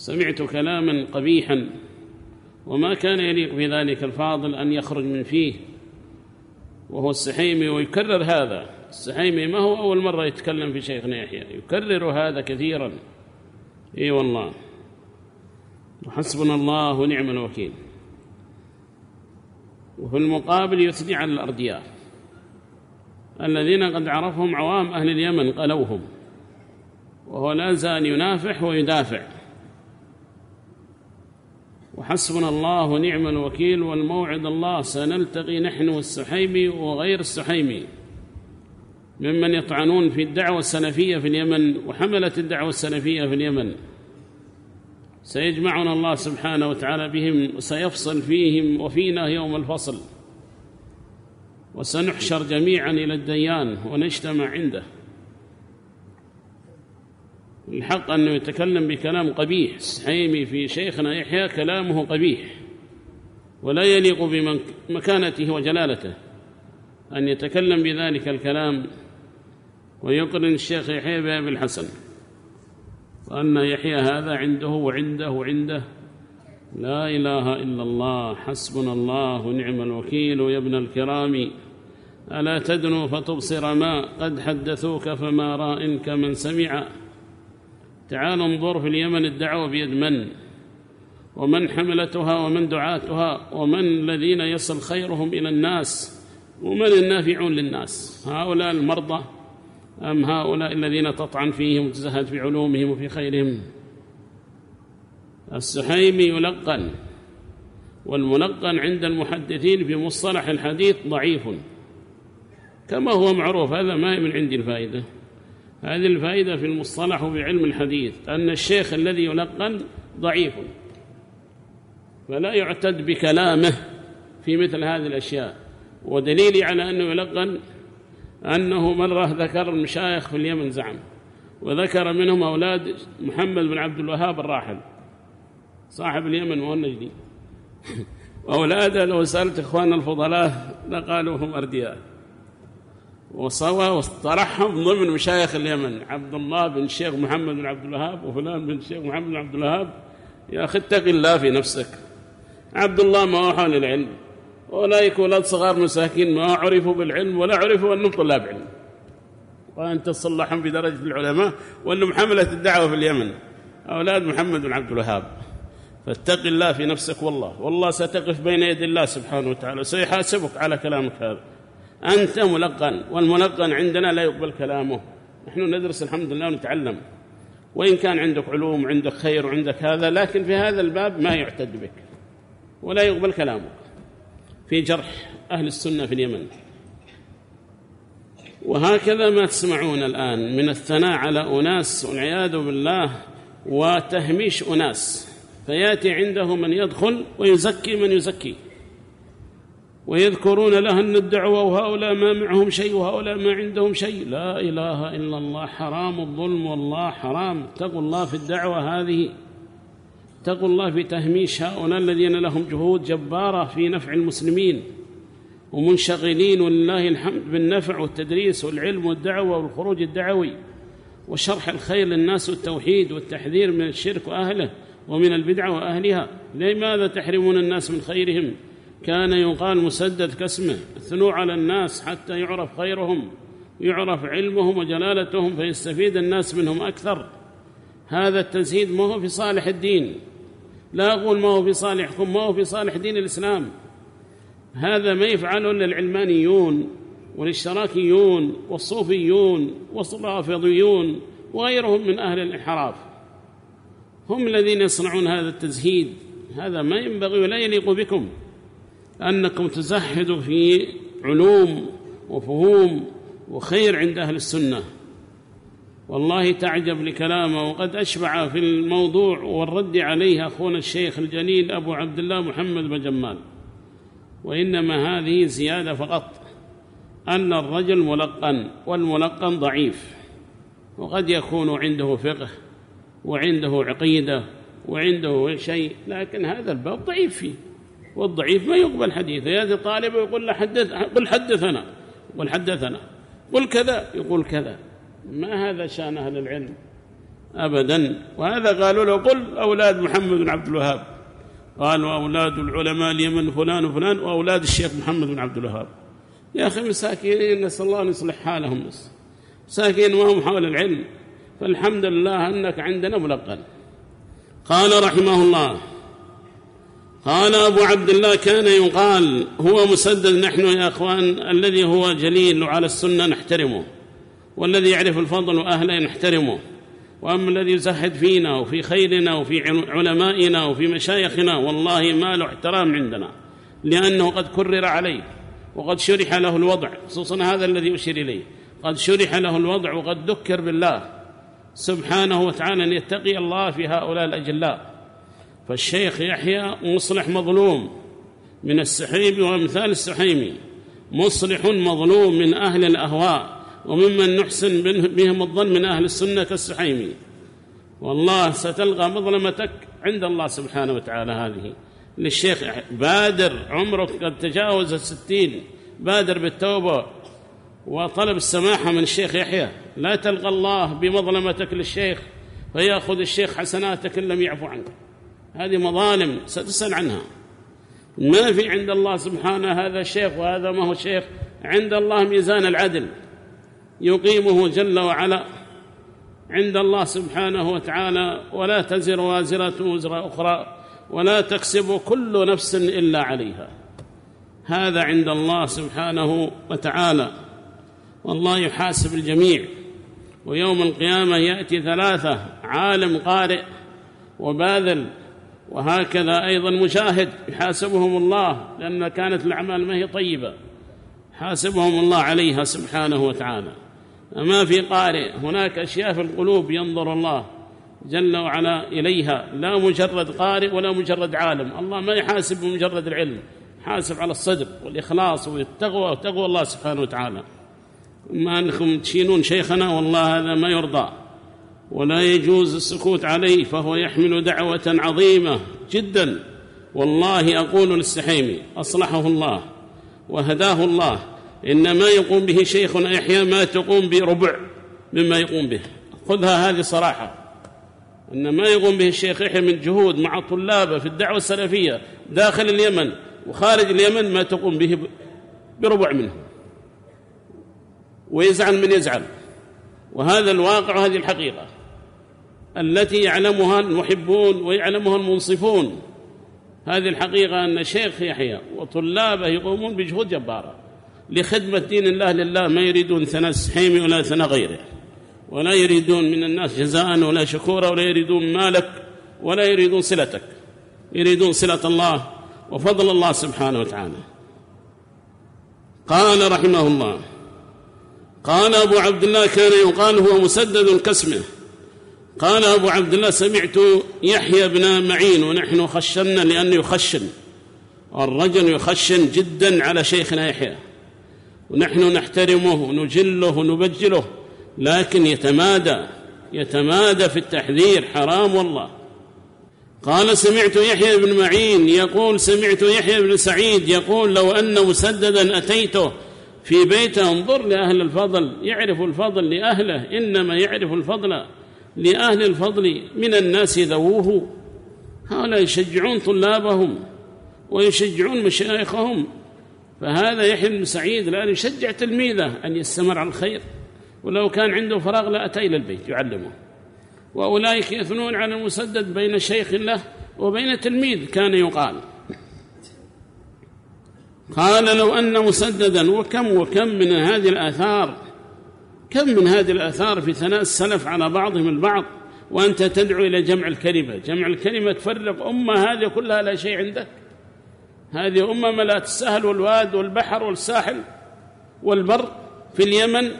سمعت كلاما قبيحا وما كان يليق في ذلك الفاضل أن يخرج من فيه، وهو السحيمي، ويكرر هذا. السحيمي ما هو أول مرة يتكلم في شيخنا يحيى، يكرر هذا كثيرا. إي والله، وحسبنا الله ونعم الوكيل. وفي المقابل يثني على الأردياء الذين قد عرفهم عوام أهل اليمن قلوهم، وهو لا زال ينافح ويدافع. وحسبنا الله ونعم الوكيل، والموعد الله، سنلتقي نحن والسحيمي وغير السحيمي ممن يطعنون في الدعوة السلفية في اليمن وحملة الدعوة السلفية في اليمن. سيجمعنا الله سبحانه وتعالى بهم، وسيفصل فيهم وفينا يوم الفصل، وسنحشر جميعا إلى الديان ونجتمع عنده. الحق أنه يتكلم بكلام قبيح. السحيمي في شيخنا يحيى كلامه قبيح، ولا يليق بمكانته وجلالته أن يتكلم بذلك الكلام ويقرن الشيخ يحيى بأبي الحسن، وأن يحيى هذا عنده وعنده وعنده. لا إله إلا الله، حسبنا الله ونعم الوكيل. يا ابن الكرام، ألا تدنو فتبصر ما قد حدثوك، فما راء كمن سمع. تعال انظر في اليمن الدعوة بيد من، ومن حملتها، ومن دعاتها، ومن الذين يصل خيرهم إلى الناس، ومن النافعون للناس. هؤلاء المرضى أم هؤلاء الذين تطعن فيهم وتزهد في علومهم وفي خيرهم؟ السحيمي يلقن، والملقن عند المحدثين في مصطلح الحديث ضعيف كما هو معروف. هذا ما من عندي الفائدة، هذه الفائدة في المصطلح وبعلم الحديث، أن الشيخ الذي يلقن ضعيف، فلا يعتد بكلامه في مثل هذه الأشياء. ودليلي على أنه يلقن أنه مرة ذكر المشايخ في اليمن زعم، وذكر منهم أولاد محمد بن عبد الوهاب الراحل صاحب اليمن وهو النجدي وأولاده لو سألت إخواننا الفضلاء لقالوا هم أردياء، وصوى واصطلحهم ضمن مشايخ اليمن، عبد الله بن الشيخ محمد بن عبد الوهاب وفلان بن الشيخ محمد بن عبد الوهاب. يا أخي اتق الله في نفسك. عبد الله ما هو حول العلم، أولئك ولاد صغار مساكين ما عرفوا بالعلم ولا عرفوا أنهم طلاب علم، وأنت تصلحهم بدرجة العلماء، وأنهم حملة الدعوة في اليمن أولاد محمد بن عبد الوهاب. فاتق الله في نفسك، والله ستقف بين يدي الله سبحانه وتعالى سيحاسبك على كلامك هذا. أنت ملقن، والملقن عندنا لا يقبل كلامه. نحن ندرس الحمد لله ونتعلم، وإن كان عندك علوم وعندك خير وعندك هذا، لكن في هذا الباب ما يعتد بك ولا يقبل كلامك في جرح أهل السنة في اليمن. وهكذا ما تسمعون الآن من الثناء على أناس والعياذ بالله وتهميش أناس، فيأتي عنده من يدخل ويزكي من يزكي، ويذكرون له أن الدعوة وهؤلاء ما معهم شيء وهؤلاء ما عندهم شيء. لا إله إلا الله، حرام الظلم، والله حرام. اتقوا الله في الدعوة هذه، اتقوا الله في تهميش هؤلاء الذين لهم جهود جبارة في نفع المسلمين ومنشغلين ولله الحمد بالنفع والتدريس والعلم والدعوة والخروج الدعوي وشرح الخير للناس والتوحيد والتحذير من الشرك وأهله ومن البدعة وأهلها. لماذا تحرمون الناس من خيرهم؟ كان يقال مسدد كاسمه، اثنوا على الناس حتى يعرف خيرهم ويعرف علمهم وجلالتهم فيستفيد الناس منهم أكثر. هذا التزهيد ما هو في صالح الدين، لا أقول ما هو في صالحكم، ما هو في صالح دين الإسلام. هذا ما يفعله إلا العلمانيون والاشتراكيون والصوفيون والرافضيون وغيرهم من أهل الانحراف، هم الذين يصنعون هذا التزهيد. هذا ما ينبغي ولا يليق بكم أنكم تزهدوا في علوم وفهوم وخير عند أهل السنة. والله تعجب لكلامه، وقد أشبع في الموضوع والرد عليه أخونا الشيخ الجليل أبو عبد الله محمد بن جمال. وإنما هذه زيادة فقط، أن الرجل ملقن والملقن ضعيف، وقد يكون عنده فقه وعنده عقيدة وعنده شيء، لكن هذا الباب ضعيف فيه، والضعيف ما يقبل حديثه. يأتي طالب يقول له قل حدثنا، قل حدثنا، قل كذا، يقول كذا. ما هذا شأن أهل العلم؟ أبدا. وهذا قالوا له قل أولاد محمد بن عبد الوهاب، قالوا أولاد العلماء اليمن فلان وفلان وأولاد الشيخ محمد بن عبد الوهاب. يا أخي مساكين، نسأل الله أن يصلح حالهم، مساكين وهم حول العلم، فالحمد لله أنك عندنا ملقن. قال رحمه الله: قال أبو عبد الله: كان يقال هو مسدد. نحن يا أخوان الذي هو جليل على السنة نحترمه، والذي يعرف الفضل وأهله نحترمه، وأما الذي يزهد فينا وفي خيرنا وفي علمائنا وفي مشايخنا والله ما له احترام عندنا، لأنه قد كرر عليه وقد شرح له الوضع، خصوصا هذا الذي أشير إليه، قد شرح له الوضع وقد ذكر بالله سبحانه وتعالى أن يتقي الله في هؤلاء الأجلاء. فالشيخ يحيى مصلح مظلوم من السحيمي وأمثال السحيمي، مصلح مظلوم من أهل الأهواء وممن نحسن بهم الظن من أهل السنة كالسحيمي. والله ستلقى مظلمتك عند الله سبحانه وتعالى. هذه للشيخ بادر، عمرك قد تجاوز 60، بادر بالتوبة وطلب السماحة من الشيخ يحيى، لا تلقى الله بمظلمتك للشيخ فيأخذ الشيخ حسناتك إن لم يعفو عنك. هذه مظالم ستسأل عنها. ما في عند الله سبحانه هذا الشيخ وهذا ما هو شيخ، عند الله ميزان العدل يقيمه جل وعلا عند الله سبحانه وتعالى، ولا تزر وازرة وزر أخرى ولا تكسب كل نفس إلا عليها. هذا عند الله سبحانه وتعالى، والله يحاسب الجميع. ويوم القيامة يأتي 3: عالم قارئ وباذل، وهكذا أيضا مجاهد يحاسبهم الله، لأن كانت الأعمال ما هي طيبة حاسبهم الله عليها سبحانه وتعالى. أما في قارئ، هناك أشياء في القلوب ينظر الله جل وعلا إليها، لا مجرد قارئ ولا مجرد عالم. الله ما يحاسب بمجرد العلم، حاسب على الصدق والإخلاص والتقوى وتقوى الله سبحانه وتعالى. ما أنكم تشينون شيخنا، والله هذا ما يرضى ولا يجوز السكوت عليه، فهو يحمل دعوة عظيمة جدا. والله أقول للسحيمي أصلحه الله وهداه الله، إن ما يقوم به شيخنا يحيى ما تقوم بربع مما يقوم به. خذها هذه صراحة، إن ما يقوم به الشيخ يحيى من جهود مع طلابه في الدعوة السلفية داخل اليمن وخارج اليمن ما تقوم به بربع منه، ويزعل من يزعل. وهذا الواقع وهذه الحقيقة التي يعلمها المحبون ويعلمها المنصفون. هذه الحقيقة أن الشيخ يحيى وطلابه يقومون بجهود جبارة لخدمة دين الله لله، ما يريدون ثناء السحيمي ولا ثناء غيره، ولا يريدون من الناس جزاء ولا شكورا، ولا يريدون مالك ولا يريدون صلتك، يريدون صلة الله وفضل الله سبحانه وتعالى. قال رحمه الله: قال أبو عبد الله: كان يقال هو مسدد كاسمه. قال أبو عبد الله: سمعت يحيى بن معين، ونحن خشنا لأنه يخشن، الرجل يخشن جدا على شيخنا يحيى، ونحن نحترمه ونجله ونبجله، لكن يتمادى في التحذير، حرام والله. قال: سمعت يحيى بن معين يقول: سمعت يحيى بن سعيد يقول: لو أن مسددا أتيته في بيته. انظر لأهل الفضل، يعرف الفضل لأهله، إنما يعرف الفضل لأهل الفضل من الناس ذووه. هؤلاء يشجعون طلابهم ويشجعون مشايخهم، فهذا يحيى بن سعيد الآن يشجع تلميذه أن يستمر على الخير، ولو كان عنده فراغ لأتى إلى البيت يعلمه. وأولئك يثنون على المسدد بين شيخ له وبين تلميذ كان يقال. قال: لو أن مسددا. وكم من هذه الآثار، كم من هذه الآثار في ثناء السلف على بعضهم البعض، وأنت تدعو إلى جمع الكلمة. جمع الكلمة تفرق أمة هذه كلها لا شيء عندك. هذه أمة ملأت السهل والواد والبحر والساحل والبر في اليمن،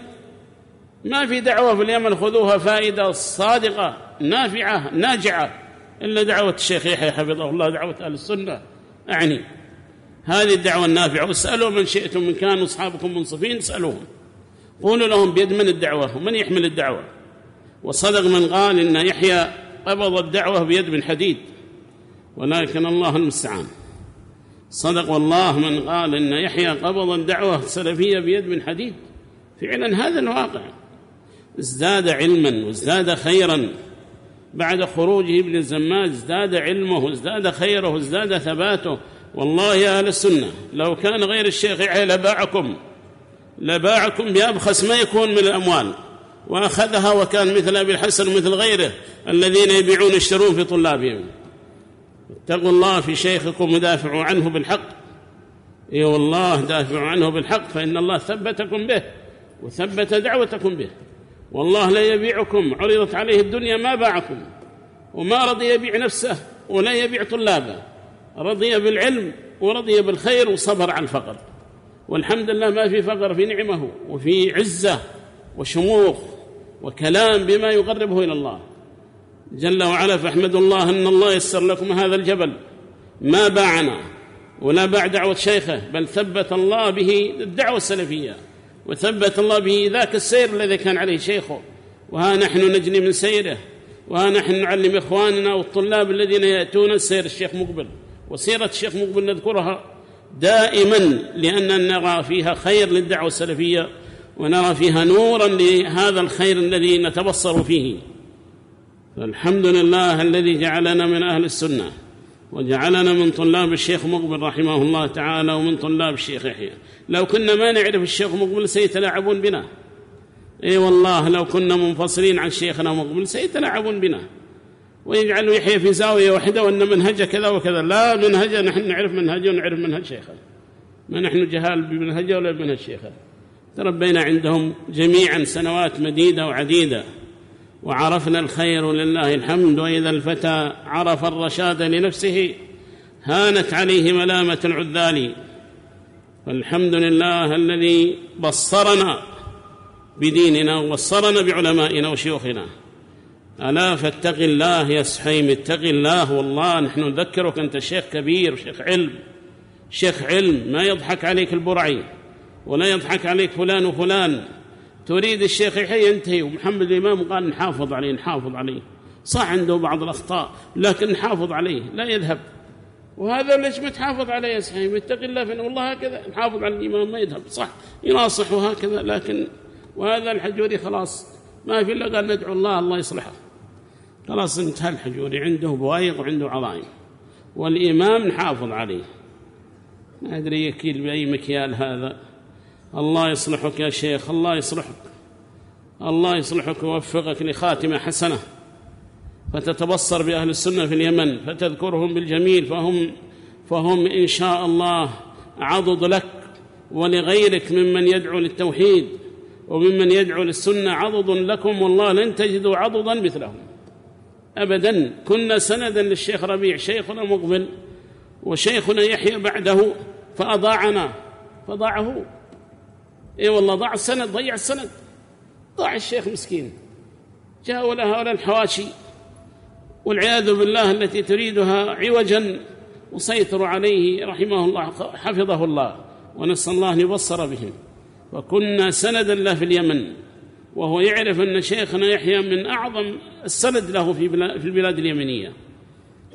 ما في دعوة في اليمن خذوها فائدة صادقة نافعة ناجعة إلا دعوة الشيخ يحيى حفظه الله، دعوة أهل السنة أعني هذه الدعوة النافعة. واسألوا من شئتم من كانوا أصحابكم منصفين، اسألوهم، قولوا لهم بيد من الدعوة ومن يحمل الدعوة. وصدق من قال إن يحيى قبض الدعوة بيد من حديد، ولكن الله المستعان. صدق والله من قال إن يحيى قبض الدعوة السلفية بيد من حديد. فعلا هذا الواقع. ازداد علما وازداد خيرا بعد خروجه ابن الزماج ازداد علمه، ازداد خيره، ازداد ثباته. والله يا أهل السنة لو كان غير الشيخ يحيى لباعكم بأبخس ما يكون من الأموال وأخذها، وكان مثل أبي الحسن ومثل غيره الذين يبيعون يشترون في طلابهم. اتقوا الله في شيخكم ودافعوا عنه بالحق. اي والله دافعوا عنه بالحق، فإن الله ثبتكم به وثبت دعوتكم به. والله لا يبيعكم، عرضت عليه الدنيا ما باعكم، وما رضي يبيع نفسه ولا يبيع طلابه، رضي بالعلم ورضي بالخير وصبر عن الفقر. والحمد لله ما في فقر في نعمه وفي عزة وشموخ وكلام بما يقربه إلى الله جل وعلا. فاحمدوا الله أن الله يسر لكم هذا الجبل، ما باعنا ولا باع دعوة شيخه، بل ثبت الله به الدعوة السلفية، وثبت الله به ذاك السير الذي كان عليه شيخه. وها نحن نجني من سيره، وها نحن نعلم إخواننا والطلاب الذين يأتون سير الشيخ مقبل. وسيرة الشيخ مقبل نذكرها دائما لأننا نرى فيها خير للدعوة السلفية، ونرى فيها نورا لهذا الخير الذي نتبصر فيه. فالحمد لله الذي جعلنا من أهل السنة، وجعلنا من طلاب الشيخ مقبل رحمه الله تعالى، ومن طلاب الشيخ يحيى. لو كنا ما نعرف الشيخ مقبل سيتلاعبون بنا. اي والله لو كنا منفصلين عن شيخنا مقبل سيتلاعبون بنا، ويجعلوا يحيى في زاوية واحدة وأن منهجه كذا وكذا. لا، منهجه نحن نعرف منهجه ونعرف منهج شيخه، ما نحن جهال بمنهجه ولا بمنهج شيخه. تربينا عندهم جميعا سنوات مديدة وعديدة، وعرفنا الخير لله الحمد. وإذا الفتى عرف الرشاد لنفسه هانت عليه ملامة العذال. فالحمد لله الذي بصرنا بديننا وبصرنا بعلمائنا وشيوخنا. ألا فاتق الله يا سحيم، اتق الله. والله نحن نذكرك أنت شيخ كبير، شيخ علم، ما يضحك عليك البرعي ولا يضحك عليك فلان وفلان. تريد الشيخ يحيى ينتهي، ومحمد الإمام قال نحافظ عليه. صح عنده بعض الأخطاء لكن نحافظ عليه لا يذهب. وهذا ليش ما تحافظ عليه يا سحيم؟ اتق الله، فإن والله هكذا نحافظ على الإمام ما يذهب، صح يناصح وهكذا. لكن وهذا الحجوري خلاص ما في إلا قال ندعو الله يصلحه، خلاص انتهى الحجوري، عنده بوايق وعنده عظائم، والإمام نحافظ عليه. ما أدري يكيل بأي مكيال هذا. الله يصلحك يا شيخ، الله يصلحك ويوفقك لخاتمة حسنة، فتتبصر بأهل السنة في اليمن، فتذكرهم بالجميل، فهم إن شاء الله عضد لك ولغيرك ممن يدعو للتوحيد وممن يدعو للسنة، عضد لكم، والله لن تجدوا عضدا مثلهم أبدا. كنا سندا للشيخ ربيع شيخنا مقبل، وشيخنا يحيى بعده فضاعه. اي والله ضيع السند، ضاع الشيخ مسكين. جاءوا لها هؤلاء الحواشي والعياذ بالله التي تريدها عوجا، وسيطروا عليه رحمه الله حفظه الله، ونسأل الله أن يبصر بهم. وكنا سندا له في اليمن، وهو يعرف أن شيخنا يحيى من أعظم السند له في البلاد اليمنية،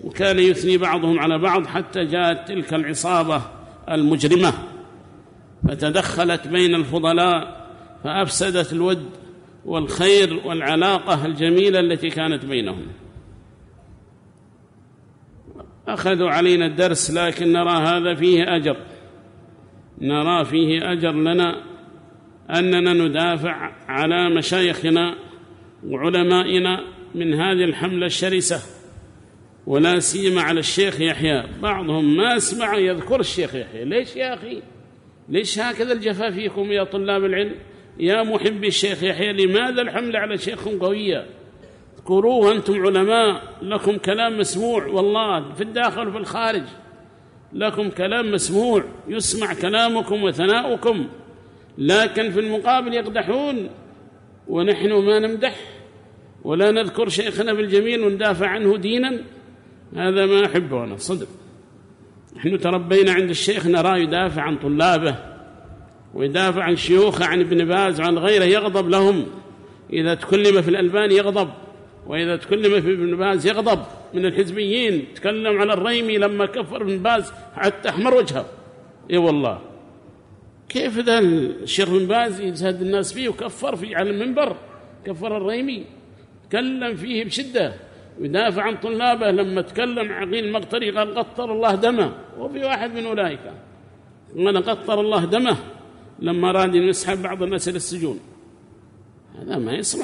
وكان يثني بعضهم على بعض حتى جاءت تلك العصابة المجرمة فتدخلت بين الفضلاء فأفسدت الود والخير والعلاقة الجميلة التي كانت بينهم. أخذوا علينا الدرس، لكن نرى هذا فيه أجر، نرى فيه أجر لنا أننا ندافع على مشايخنا وعلمائنا من هذه الحملة الشرسة، ولا سيما على الشيخ يحيى. بعضهم ما اسمع يذكر الشيخ يحيى. ليش يا أخي؟ ليش هكذا الجفا فيكم يا طلاب العلم يا محبي الشيخ يحيى؟ لماذا الحملة على شيخ قوية؟ اذكروه، أنتم علماء، لكم كلام مسموع، والله في الداخل وفي الخارج لكم كلام مسموع، يسمع كلامكم وثناؤكم، لكن في المقابل يقدحون، ونحن ما نمدح ولا نذكر شيخنا بالجميل وندافع عنه دينا. هذا ما أحبه أنا صدق. نحن تربينا عند الشيخ نرى يدافع عن طلابه ويدافع عن شيوخه، عن ابن باز وعن غيره، يغضب لهم. إذا تكلم في الألباني يغضب، وإذا تكلم في ابن باز يغضب من الحزبيين. تكلم على الريمي لما كفر ابن باز حتى أحمر وجهه. إيه والله كيف ذا الشيخ ابن باز يزهد الناس فيه وكفر فيه على المنبر، كفر الريمي، تكلم فيه بشدة، يدافع عن طلابه لما تكلم عقيل المقتري قال قطر الله دمه، وفي واحد من أولئك قال قطر الله دمه لما أراد أن يسحب بعض الناس إلى السجون. هذا ما يصلح.